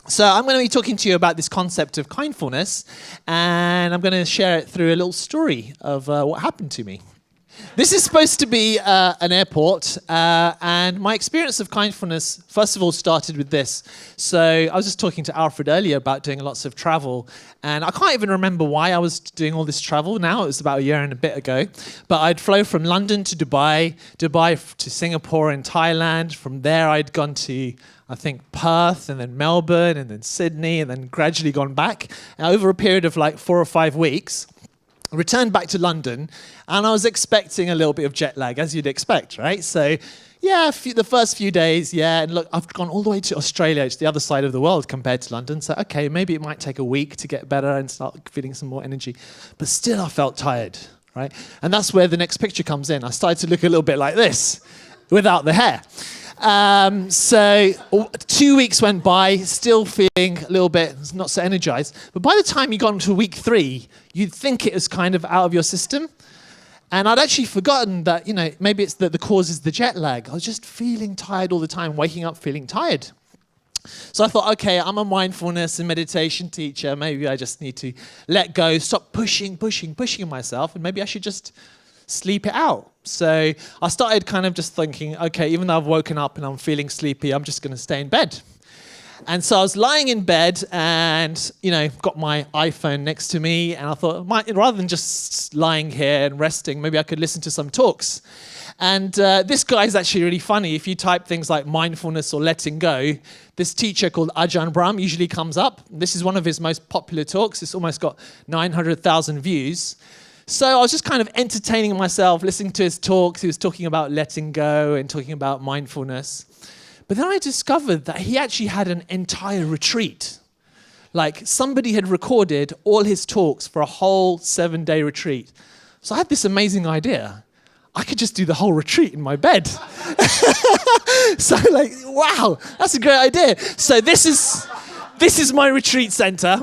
So I'm going to be talking to you about this concept of kindfulness, and I'm going to share it through a little story of what happened to me. This is supposed to be an airport, and my experience of kindfulness, first of all, started with this. So I was just talking to Alfred earlier about doing lots of travel, and I can't even remember why I was doing all this travel now. It was about a year and a bit ago. But I'd flow from London to Dubai to Singapore and Thailand. From there, I'd gone to, I think, Perth, and then Melbourne, and then Sydney, and then gradually gone back. And over a period of like 4 or 5 weeks, I returned back to London, and I was expecting a little bit of jet lag, as you'd expect, right? So, yeah, the first few days, yeah, and look, I've gone all the way to Australia. It's the other side of the world compared to London. So, okay, maybe it might take a week to get better and start feeling some more energy. But still, I felt tired, right? And that's where the next picture comes in. I started to look a little bit like this, without the hair. So 2 weeks went by, still feeling a little bit not so energized. But by the time you got into week 3, you'd think it was kind of out of your system. And I'd actually forgotten that, maybe it's that the cause is the jet lag. I was just feeling tired all the time, waking up feeling tired. So I thought, okay, I'm a mindfulness and meditation teacher. Maybe I just need to let go, stop pushing myself, and maybe I should just sleep it out. So I started kind of just thinking, okay, even though I've woken up and I'm feeling sleepy, I'm just going to stay in bed. And so I was lying in bed and, got my iPhone next to me, and I thought, rather than just lying here and resting, maybe I could listen to some talks. And this guy's actually really funny. If you type things like mindfulness or letting go, this teacher called Ajahn Brahm usually comes up. This is one of his most popular talks. It's almost got 900,000 views. So I was just kind of entertaining myself, listening to his talks. He was talking about letting go and talking about mindfulness. But then I discovered that he actually had an entire retreat. Like somebody had recorded all his talks for a whole 7-day retreat. So I had this amazing idea. I could just do the whole retreat in my bed. So wow, that's a great idea. So this is my retreat center.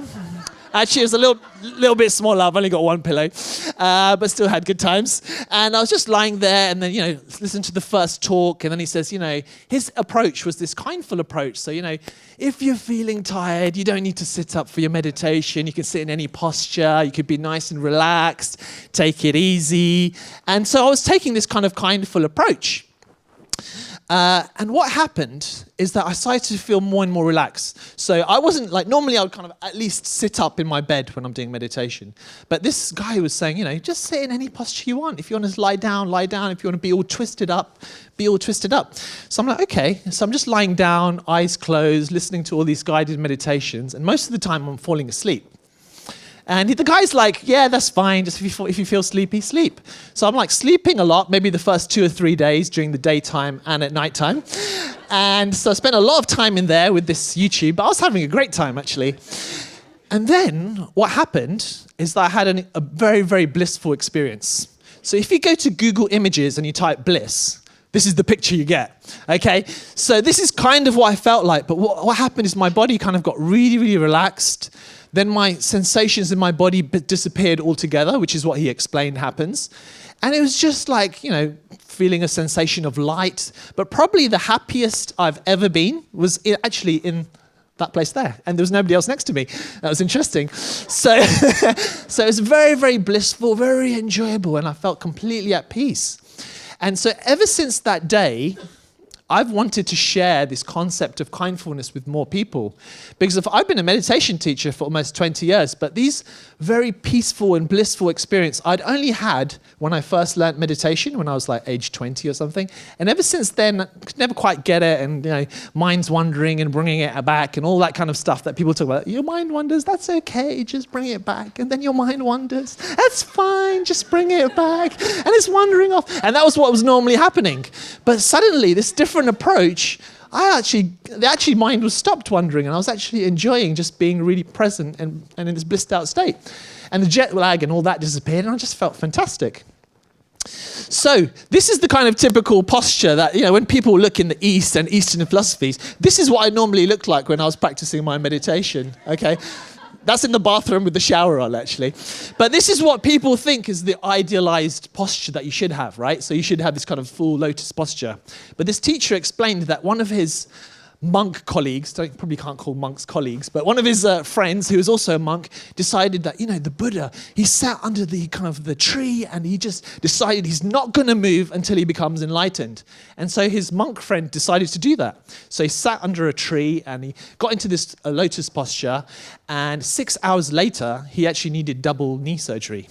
Actually, it was a little bit smaller. I've only got one pillow, but still had good times. And I was just lying there, and then, listened to the first talk. And then he says, his approach was this kindful approach. So, if you're feeling tired, you don't need to sit up for your meditation. You can sit in any posture. You could be nice and relaxed. Take it easy. And so I was taking this kind of kindful approach. And what happened is that I started to feel more and more relaxed. So I wasn't normally I would kind of at least sit up in my bed when I'm doing meditation. But this guy was saying, just sit in any posture you want. If you want to lie down, lie down. If you want to be all twisted up, be all twisted up. So I'm like, okay. So I'm just lying down, eyes closed, listening to all these guided meditations. And most of the time I'm falling asleep. And the guy's like, yeah, that's fine. Just if you feel sleepy, sleep. So I'm sleeping a lot, maybe the first 2 or 3 days during the daytime and at nighttime. And so I spent a lot of time in there with this YouTube, but I was having a great time, actually. And then what happened is that I had a very, very blissful experience. So if you go to Google Images and you type bliss, this is the picture you get, okay? So this is kind of what I felt like, but what happened is my body kind of got really, really relaxed. Then my sensations in my body disappeared altogether, which is what he explained happens. And it was just feeling a sensation of light. But probably the happiest I've ever been was actually in that place there. And there was nobody else next to me. That was interesting. So, so it was very, very blissful, very enjoyable, and I felt completely at peace. And so ever since that day, I've wanted to share this concept of kindfulness with more people, because I've been a meditation teacher for almost 20 years, but these very peaceful and blissful experience I'd only had when I first learned meditation when I was age 20 or something. And ever since then, I could never quite get it. And, mind's wandering and bringing it back and all that kind of stuff that people talk about. Your mind wanders, that's okay, just bring it back. And then your mind wanders, that's fine, just bring it back. And it's wandering off. And that was what was normally happening. But suddenly, this different approach, the mind was stopped wandering, and I was actually enjoying just being really present and in this blissed out state. And the jet lag and all that disappeared, and I just felt fantastic. So this is the kind of typical posture that, when people look in the East and Eastern philosophies, this is what I normally looked like when I was practicing my meditation, okay? That's in the bathroom with the shower on, actually. But this is what people think is the idealized posture that you should have, right? So you should have this kind of full lotus posture. But this teacher explained that one of his monk colleagues, probably can't call monks colleagues, but one of his friends, who was also a monk, decided that, the Buddha, he sat under the kind of the tree and he just decided he's not going to move until he becomes enlightened. And so his monk friend decided to do that. So he sat under a tree and he got into this lotus posture, and 6 hours later, he actually needed double knee surgery.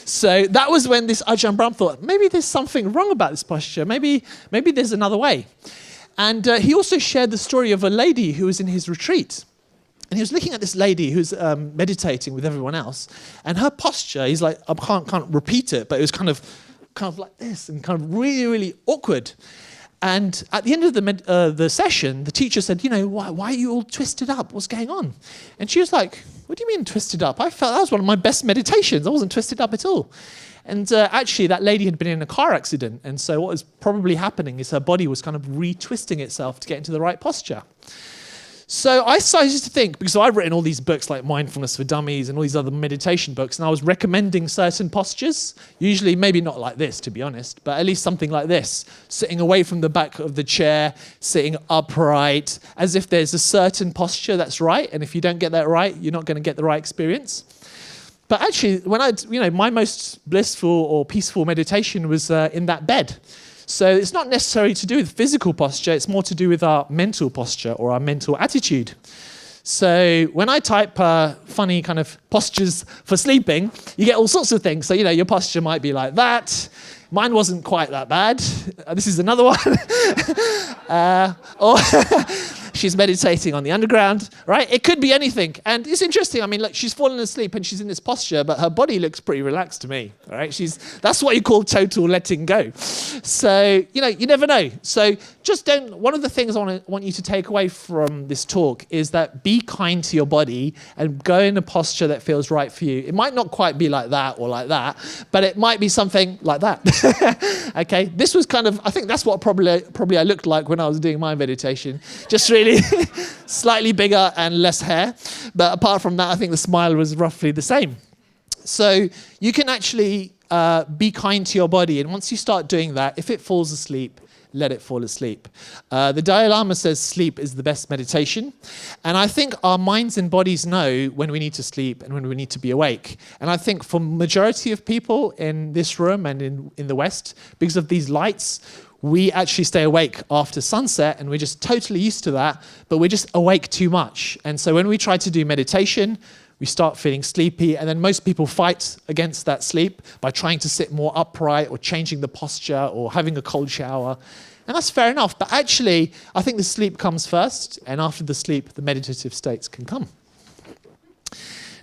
So that was when this Ajahn Brahm thought, maybe there's something wrong about this posture. Maybe there's another way. And he also shared the story of a lady who was in his retreat. And he was looking at this lady who's meditating with everyone else. And her posture, he's like, I can't repeat it, but it was kind of like this and kind of really, really awkward. And at the end of the session, the teacher said, why are you all twisted up? What's going on? And she was like, what do you mean twisted up? I felt that was one of my best meditations. I wasn't twisted up at all. And actually, that lady had been in a car accident. And so what was probably happening is her body was kind of retwisting itself to get into the right posture. So I started to think, because I've written all these books like Mindfulness for Dummies and all these other meditation books, and I was recommending certain postures, usually maybe not like this, to be honest, but at least something like this, sitting away from the back of the chair, sitting upright, as if there's a certain posture that's right, and if you don't get that right, you're not going to get the right experience. But actually, when my most blissful or peaceful meditation was in that bed. So it's not necessarily to do with physical posture, it's more to do with our mental posture or our mental attitude. So when I type funny kind of postures for sleeping, you get all sorts of things. So, your posture might be like that. Mine wasn't quite that bad. This is another one. Or she's meditating on the underground, right? It could be anything. And it's interesting. I mean, look, she's fallen asleep and she's in this posture, but her body looks pretty relaxed to me, right? That's what you call total letting go. So, you never know. So just one of the things I want you to take away from this talk is that be kind to your body and go in a posture that feels right for you. It might not quite be like that or like that, but it might be something like that. Okay, this was kind of, I think that's what probably I looked like when I was doing my meditation. Just really slightly bigger and less hair. But apart from that, I think the smile was roughly the same. So you can actually be kind to your body. And once you start doing that, if it falls asleep, let it fall asleep. The Dalai Lama says sleep is the best meditation. And I think our minds and bodies know when we need to sleep and when we need to be awake. And I think for majority of people in this room and in the West, because of these lights, we actually stay awake after sunset and we're just totally used to that, but we're just awake too much. And so when we try to do meditation, we start feeling sleepy, and then most people fight against that sleep by trying to sit more upright or changing the posture or having a cold shower. And that's fair enough, but actually, I think the sleep comes first, and after the sleep, the meditative states can come.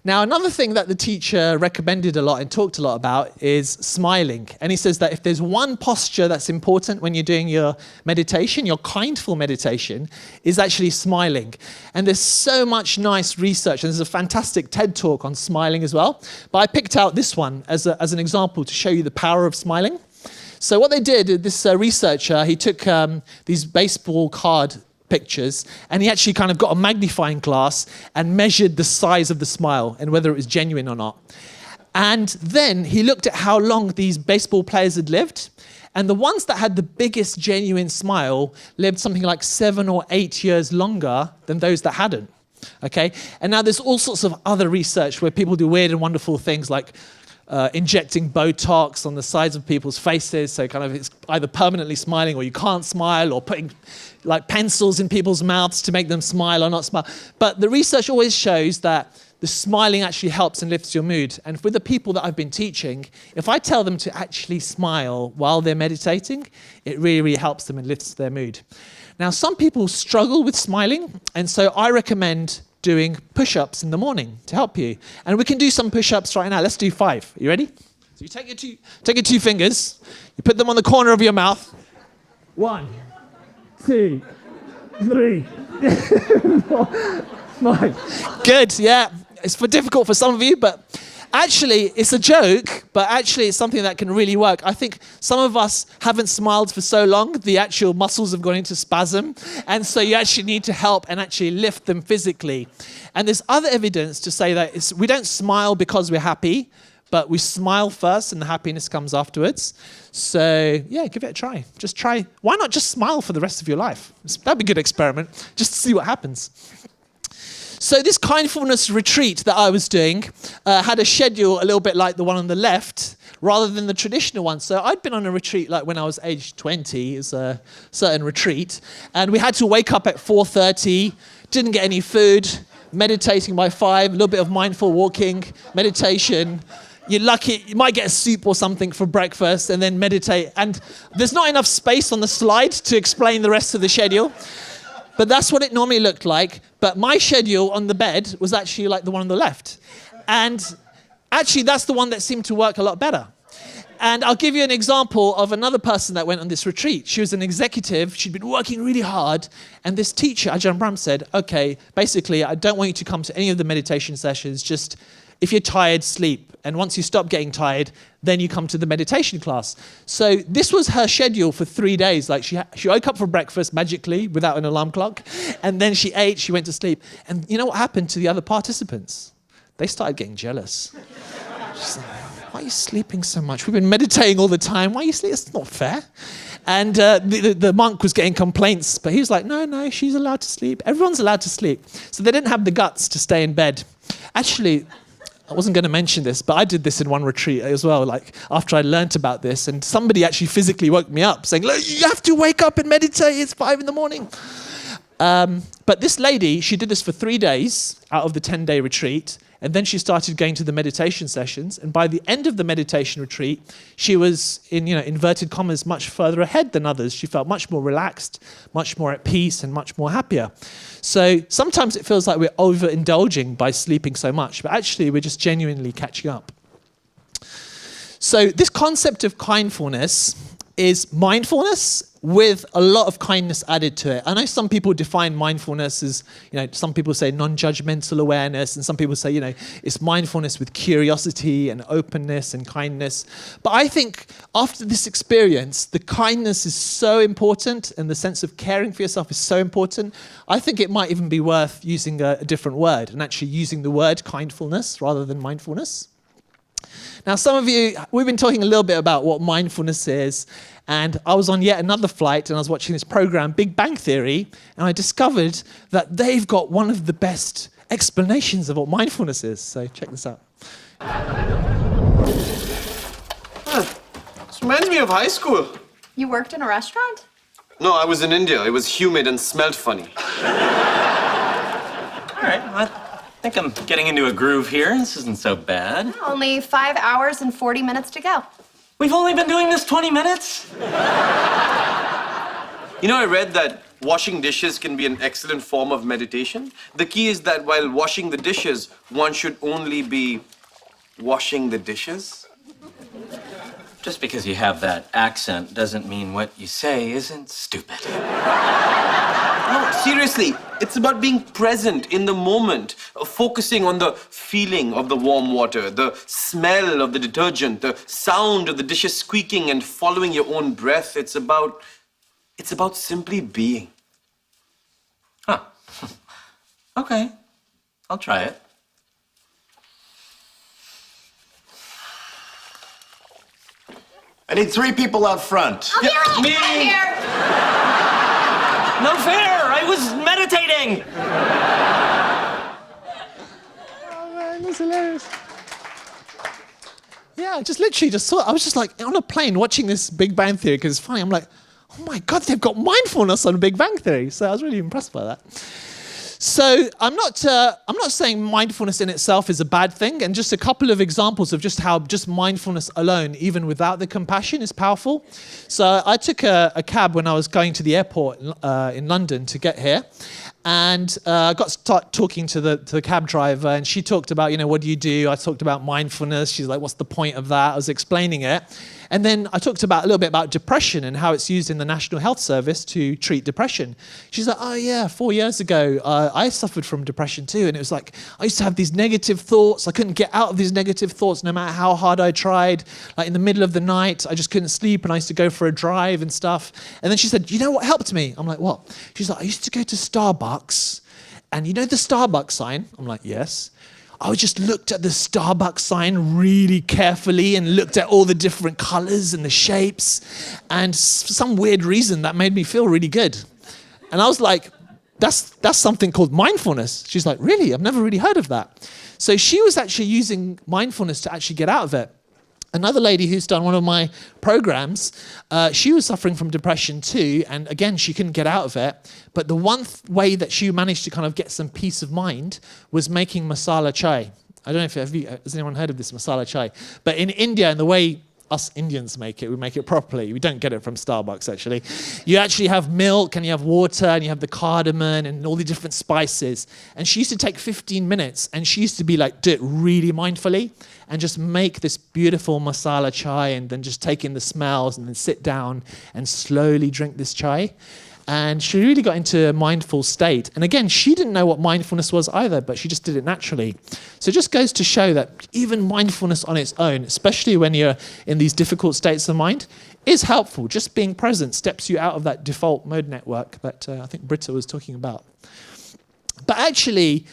Now, another thing that the teacher recommended a lot and talked a lot about is smiling. And he says that if there's one posture that's important when you're doing your meditation, your kindful meditation, is actually smiling. And there's so much nice research, and there's a fantastic TED talk on smiling as well. But I picked out this one as an example to show you the power of smiling. So what they did, this researcher, he took these baseball card pictures, and he actually kind of got a magnifying glass and measured the size of the smile and whether it was genuine or not. And then he looked at how long these baseball players had lived, and the ones that had the biggest genuine smile lived something like 7 or 8 years longer than those that hadn't. Okay, and now there's all sorts of other research where people do weird and wonderful things like injecting Botox on the sides of people's faces, so kind of it's either permanently smiling or you can't smile, or putting like pencils in people's mouths to make them smile or not smile. But the research always shows that the smiling actually helps and lifts your mood. And with the people that I've been teaching, if I tell them to actually smile while they're meditating, it really, really helps them and lifts their mood. Now, some people struggle with smiling, and so I recommend doing push-ups in the morning to help you. And we can do some push-ups right now. Let's do 5. Are you ready? So you take your 2 fingers, you put them on the corner of your mouth. 1, 2, 3, 4, 5. Good, yeah. It's difficult for some of you, but actually it's a joke, but actually it's something that can really work. I think some of us haven't smiled for so long, the actual muscles have gone into spasm, and so you actually need to help and actually lift them physically. And there's other evidence to say that we don't smile because we're happy, but we smile first and the happiness comes afterwards. So yeah, give it a try. Just try. Why not just smile for the rest of your life? That'd be a good experiment, just to see what happens. So this kindfulness retreat that I was doing had a schedule a little bit like the one on the left, rather than the traditional one. So I'd been on a retreat like when I was age 20, it's a certain retreat, and we had to wake up at 4:30, didn't get any food, meditating by 5, a little bit of mindful walking, meditation. You're lucky, you might get a soup or something for breakfast and then meditate. And there's not enough space on the slide to explain the rest of the schedule. But that's what it normally looked like. But my schedule on the bed was actually like the one on the left. And actually, that's the one that seemed to work a lot better. And I'll give you an example of another person that went on this retreat. She was an executive. She'd been working really hard. And this teacher, Ajahn Brahm, said, okay, basically, I don't want you to come to any of the meditation sessions. Just if you're tired, sleep. And once you stop getting tired, then you come to the meditation class. So this was her schedule for 3 days. Like she woke up for breakfast magically without an alarm clock. And then she ate, she went to sleep. And you know what happened to the other participants? They started getting jealous. She's like, why are you sleeping so much? We've been meditating all the time. Why are you sleeping? It's not fair. And the monk was getting complaints, but he was like, no, she's allowed to sleep. Everyone's allowed to sleep. So they didn't have the guts to stay in bed. Actually, I wasn't going to mention this, but I did this in one retreat as well, like after I learnt about this, and somebody actually physically woke me up saying, look, you have to wake up and meditate, it's 5 a.m. But this lady, she did this for 3 days out of the 10-day retreat, and then she started going to the meditation sessions, and by the end of the meditation retreat, she was, in inverted commas, much further ahead than others. She felt much more relaxed, much more at peace, and much more happier. So sometimes it feels like we're overindulging by sleeping so much, but actually we're just genuinely catching up. So this concept of kindfulness is mindfulness with a lot of kindness added to it. I know some people define mindfulness as, some people say non-judgmental awareness, and some people say, it's mindfulness with curiosity and openness and kindness. But I think after this experience, the kindness is so important and the sense of caring for yourself is so important. I think it might even be worth using a different word and actually using the word kindfulness rather than mindfulness. Now, some of you, we've been talking a little bit about what mindfulness is, and I was on yet another flight and I was watching this program, Big Bang Theory, and I discovered that they've got one of the best explanations of what mindfulness is. So check this out. This reminds me of high school. You worked in a restaurant? No, I was in India. It was humid and smelled funny. All right, I think I'm getting into a groove here. This isn't so bad. Only 5 hours and 40 minutes to go. We've only been doing this 20 minutes? I read that washing dishes can be an excellent form of meditation. The key is that while washing the dishes, one should only be washing the dishes. Just because you have that accent doesn't mean what you say isn't stupid. No, seriously, it's about being present in the moment, focusing on the feeling of the warm water, the smell of the detergent, the sound of the dishes squeaking, and following your own breath. It's about simply being. Huh. Okay, I'll try it. I need 3 people out front. I'll be right me. I'm here. No fair! I was meditating! Oh man, that's hilarious. Yeah, I was just like on a plane watching this Big Bang Theory because it's funny. I'm like, oh my God, they've got mindfulness on Big Bang Theory. So I was really impressed by that. So I'm not saying mindfulness in itself is a bad thing, and just a couple of examples of just how just mindfulness alone, even without the compassion, is powerful. So I took a cab when I was going to the airport in London to get here, and I got to start talking to the cab driver, and she talked about, what do you do? I talked about mindfulness. She's like, what's the point of that? I was explaining it. And then I talked a little bit about depression and how it's used in the National Health Service to treat depression. She's like, oh yeah, 4 years ago, I suffered from depression too. And it was like, I used to have these negative thoughts. I couldn't get out of these negative thoughts no matter how hard I tried. Like in the middle of the night, I just couldn't sleep and I used to go for a drive and stuff. And then she said, you know what helped me? I'm like, what? She's like, I used to go to Starbucks, and you know the Starbucks sign? I'm like, yes. I just looked at the Starbucks sign really carefully and looked at all the different colors and the shapes. And for some weird reason, that made me feel really good. And I was like, that's something called mindfulness. She's like, really? I've never really heard of that. So she was actually using mindfulness to actually get out of it. Another lady who's done one of my programs, she was suffering from depression too, and again, she couldn't get out of it. But the one way that she managed to kind of get some peace of mind was making masala chai. I don't know if has anyone heard of this masala chai? But in India, and the way us Indians make it, we make it properly. We don't get it from Starbucks, actually. You actually have milk, and you have water, and you have the cardamom, and all the different spices. And she used to take 15 minutes, and she used to be like, do it really mindfully, and just make this beautiful masala chai, and then just take in the smells, and then sit down and slowly drink this chai. And she really got into a mindful state. And again, she didn't know what mindfulness was either, but she just did it naturally. So it just goes to show that even mindfulness on its own, especially when you're in these difficult states of mind, is helpful. Just being present steps you out of that default mode network that I think Britta was talking about. But actually,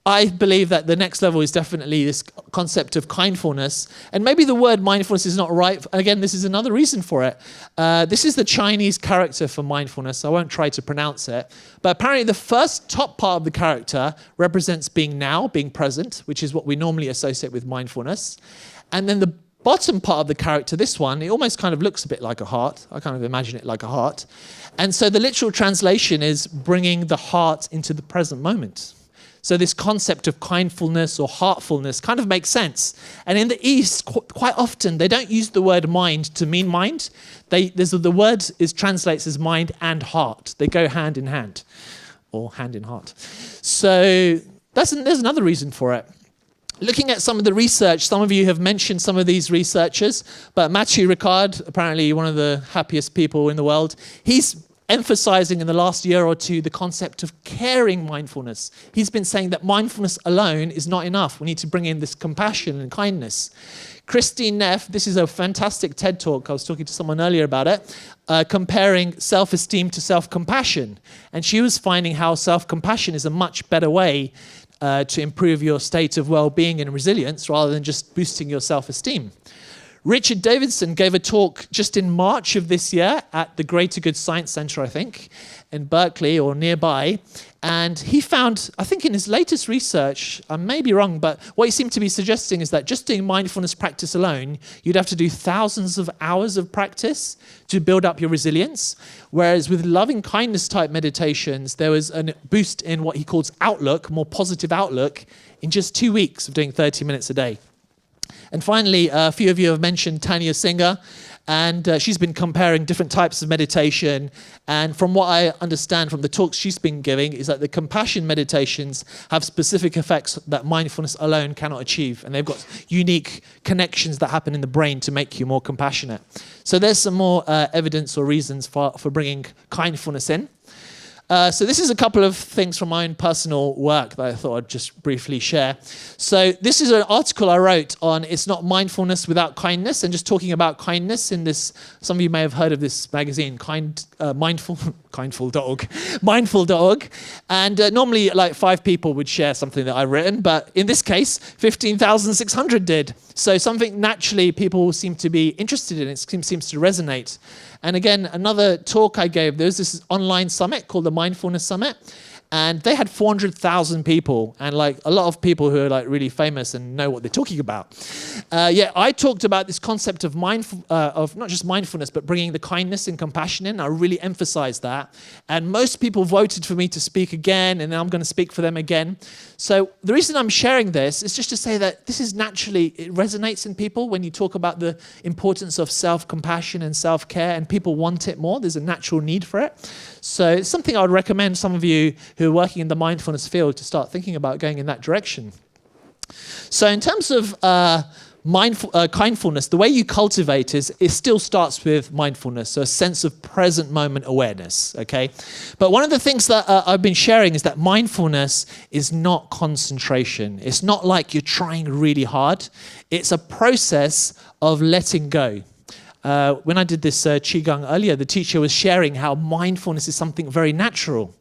I believe that the next level is definitely this concept of kindfulness. And maybe the word mindfulness is not right. Again, this is another reason for it. This is the Chinese character for mindfulness. I won't try to pronounce it. But apparently the first top part of the character represents being now, being present, which is what we normally associate with mindfulness. And then the bottom part of the character, this one, it almost kind of looks a bit like a heart. I kind of imagine it like a heart. And so the literal translation is bringing the heart into the present moment. So this concept of kindfulness or heartfulness kind of makes sense. And in the East, quite often, they don't use the word mind to mean mind. The word translates as mind and heart. They go hand in hand, or hand in heart. So there's another reason for it. Looking at some of the research, some of you have mentioned some of these researchers, but Mathieu Ricard, apparently one of the happiest people in the world, he's emphasizing in the last year or two the concept of caring mindfulness. He's been saying that mindfulness alone is not enough. We need to bring in this compassion and kindness. Christine Neff, this is a fantastic TED talk. I was talking to someone earlier about it, comparing self-esteem to self-compassion. And she was finding how self-compassion is a much better way to improve your state of well-being and resilience rather than just boosting your self-esteem. Richard Davidson gave a talk just in March of this year at the Greater Good Science Center, I think, in Berkeley or nearby. And he found, I think in his latest research, I may be wrong, but what he seemed to be suggesting is that just doing mindfulness practice alone, you'd have to do thousands of hours of practice to build up your resilience. Whereas with loving kindness type meditations, there was a boost in what he calls outlook, more positive outlook, in just 2 weeks of doing 30 minutes a day. And finally, a few of you have mentioned Tanya Singer, and she's been comparing different types of meditation. And from what I understand from the talks she's been giving is that the compassion meditations have specific effects that mindfulness alone cannot achieve. And they've got unique connections that happen in the brain to make you more compassionate. So there's some more evidence or reasons for bringing kindfulness in. So this is a couple of things from my own personal work that I thought I'd just briefly share. So this is an article I wrote on It's Not Mindfulness Without Kindness, and just talking about kindness in this, some of you may have heard of this magazine, Mindful.org. And normally like 5 people would share something that I've written, but in this case, 15,600 did. So something naturally people seem to be interested in, it seems to resonate. And again, another talk I gave, there was this online summit called the Mindfulness Summit, and they had 400,000 people, and like a lot of people who are like really famous and know what they're talking about. I talked about this concept of of not just mindfulness, but bringing the kindness and compassion in. I really emphasized that, and most people voted for me to speak again, and then I'm going to speak for them again. So the reason I'm sharing this is just to say that this is naturally, it resonates in people when you talk about the importance of self-compassion and self-care, and people want it more. There's a natural need for it. So it's something I would recommend some of you who are working in the mindfulness field to start thinking about going in that direction. So in terms of kindfulness, the way you cultivate it still starts with mindfulness, so a sense of present moment awareness, okay? But one of the things that I've been sharing is that mindfulness is not concentration. It's not like you're trying really hard. It's a process of letting go. When I did this Qigong earlier, the teacher was sharing how mindfulness is something very natural.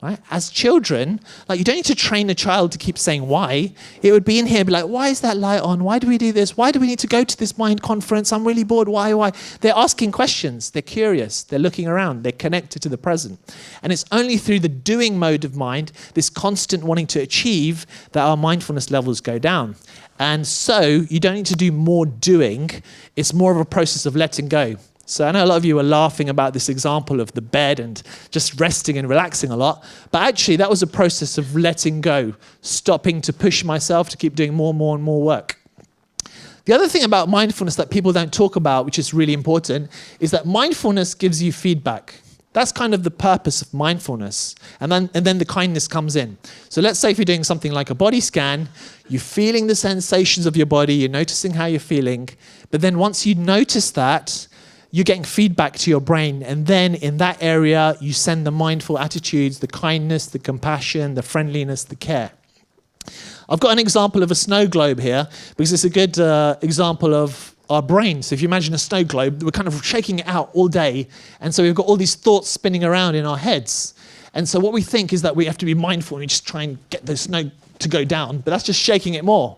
Right? As children, like you don't need to train a child to keep saying why. It would be in here, be like, why is that light on? Why do we do this? Why do we need to go to this mind conference? I'm really bored. Why? They're asking questions. They're curious. They're looking around. They're connected to the present. And it's only through the doing mode of mind, this constant wanting to achieve, that our mindfulness levels go down. And so you don't need to do more doing. It's more of a process of letting go. So I know a lot of you are laughing about this example of the bed and just resting and relaxing a lot. But actually, that was a process of letting go, stopping to push myself to keep doing more and more work. The other thing about mindfulness that people don't talk about, which is really important, is that mindfulness gives you feedback. That's kind of the purpose of mindfulness. And then the kindness comes in. So let's say if you're doing something like a body scan, you're feeling the sensations of your body, you're noticing how you're feeling. But then once you notice that, you're getting feedback to your brain, and then in that area, you send the mindful attitudes, the kindness, the compassion, the friendliness, the care. I've got an example of a snow globe here, because it's a good example of our brain. So if you imagine a snow globe, we're kind of shaking it out all day, and so we've got all these thoughts spinning around in our heads. And so what we think is that we have to be mindful, and we just try and get the snow to go down, but that's just shaking it more.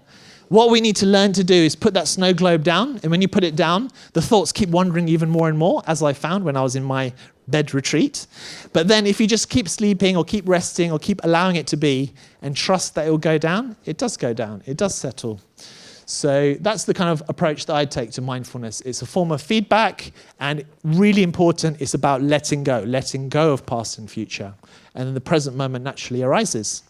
What we need to learn to do is put that snow globe down, and when you put it down, the thoughts keep wandering even more and more, as I found when I was in my bed retreat. But then if you just keep sleeping or keep resting or keep allowing it to be and trust that it will go down, it does go down, it does settle. So that's the kind of approach that I take to mindfulness. It's a form of feedback, and really important, it's about letting go of past and future. And then the present moment naturally arises.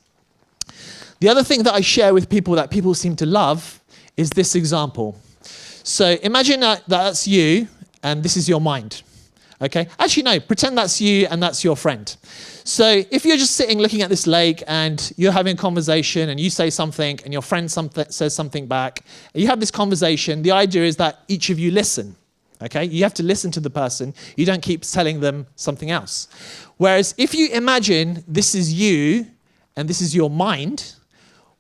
The other thing that I share with people that people seem to love is this example. So imagine that that's you and this is your mind. Okay? Actually, no, pretend that's you and that's your friend. So if you're just sitting looking at this lake and you're having a conversation and you say something and your friend says something back, and you have this conversation, the idea is that each of you listen. Okay? You have to listen to the person. You don't keep telling them something else. Whereas if you imagine this is you and this is your mind,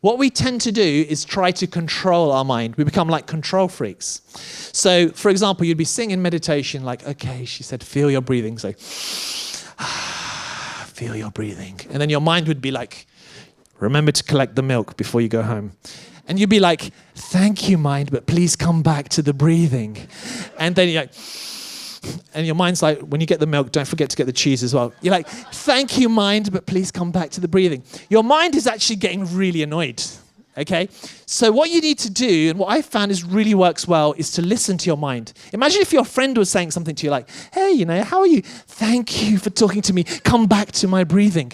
what we tend to do is try to control our mind. We become like control freaks. So, for example, you'd be sitting in meditation like, okay, she said, feel your breathing. So, feel your breathing. And then your mind would be like, remember to collect the milk before you go home. And you'd be like, thank you, mind, but please come back to the breathing. And then you're like, and your mind's like, when you get the milk, don't forget to get the cheese as well. You're like, thank you, mind, but please come back to the breathing. Your mind is actually getting really annoyed, okay? So what you need to do, and what I found is really works well, is to listen to your mind. Imagine if your friend was saying something to you like, hey, how are you? Thank you for talking to me. Come back to my breathing.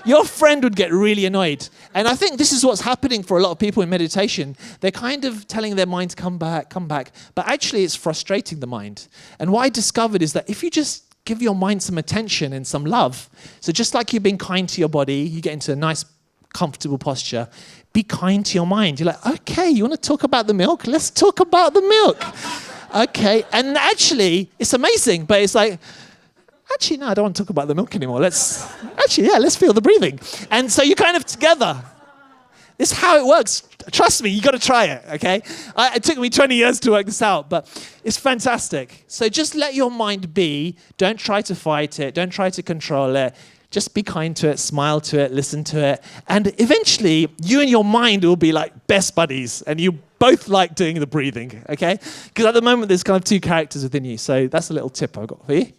Your friend would get really annoyed. And I think this is what's happening for a lot of people in meditation. They're kind of telling their mind to come back. But actually, it's frustrating the mind. And what I discovered is that if you just give your mind some attention and some love, so just like you're being kind to your body, you get into a nice, comfortable posture, be kind to your mind. You're like, okay, you want to talk about the milk? Let's talk about the milk. Okay. And actually, it's amazing, but it's like, actually, no, I don't want to talk about the milk anymore. Let's feel the breathing. And so you're kind of together. It's how it works. Trust me, you got to try it, okay? It took me 20 years to work this out, but it's fantastic. So just let your mind be. Don't try to fight it. Don't try to control it. Just be kind to it, smile to it, listen to it. And eventually, you and your mind will be like best buddies, and you both like doing the breathing, okay? Because at the moment, there's kind of two characters within you. So that's a little tip I've got for you.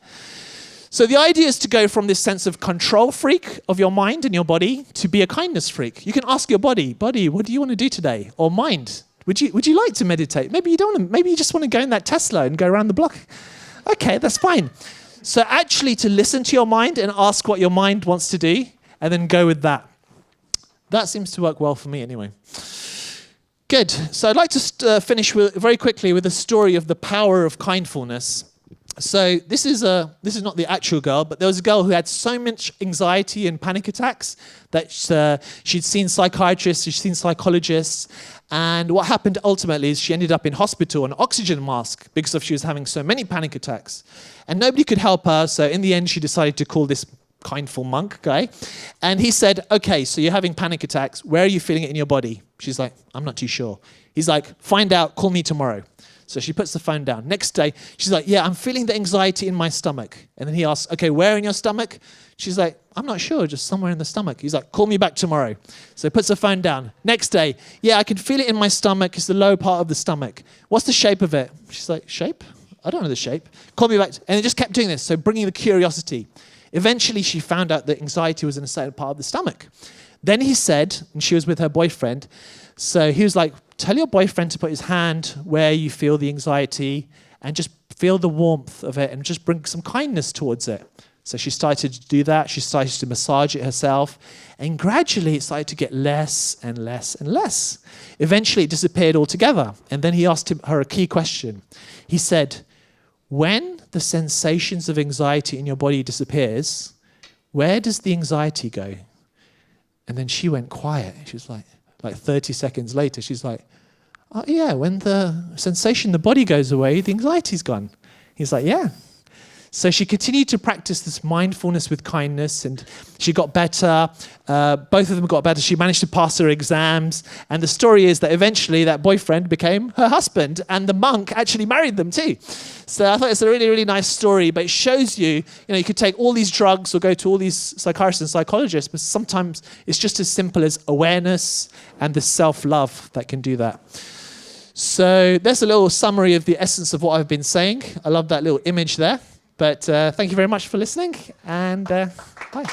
So the idea is to go from this sense of control freak of your mind and your body to be a kindness freak. You can ask your body, what do you want to do today? Or mind, would you like to meditate? Maybe you don't want to, maybe you just want to go in that Tesla and go around the block. Okay, that's fine. So actually to listen to your mind and ask what your mind wants to do and then go with that. That seems to work well for me anyway. Good. So I'd like to finish very quickly with a story of the power of kindfulness. So this is not the actual girl, but there was a girl who had so much anxiety and panic attacks that she'd seen psychiatrists, she'd seen psychologists, and what happened ultimately is she ended up in hospital on an oxygen mask because she was having so many panic attacks. And nobody could help her, so in the end she decided to call this kindful monk guy. And he said, okay, so you're having panic attacks, where are you feeling it in your body? She's like, I'm not too sure. He's like, find out, call me tomorrow. So she puts the phone down. Next day, she's like, yeah, I'm feeling the anxiety in my stomach. And then he asks, okay, where in your stomach? She's like, I'm not sure, just somewhere in the stomach. He's like, call me back tomorrow. So he puts the phone down. Next day, yeah, I can feel it in my stomach. It's the lower part of the stomach. What's the shape of it? She's like, shape? I don't know the shape. Call me back. And they just kept doing this, so bringing the curiosity. Eventually, she found out that anxiety was in a certain part of the stomach. Then he said, and she was with her boyfriend, so he was like, tell your boyfriend to put his hand where you feel the anxiety and just feel the warmth of it and just bring some kindness towards it. So she started to do that. She started to massage it herself. And gradually it started to get less and less and less. Eventually it disappeared altogether. And then he asked her a key question. He said, when the sensations of anxiety in your body disappears, where does the anxiety go? And then she went quiet. She was like 30 seconds later, she's like, oh yeah, when the sensation in the body goes away, the anxiety's gone. He's like, yeah. So she continued to practice this mindfulness with kindness, and she got better. Both of them got better. She managed to pass her exams. And the story is that eventually that boyfriend became her husband, and the monk actually married them too. So I thought it's a really, really nice story, but it shows you, you could take all these drugs or go to all these psychiatrists and psychologists, but sometimes it's just as simple as awareness and the self-love that can do that. So there's a little summary of the essence of what I've been saying. I love that little image there. But thank you very much for listening, and bye.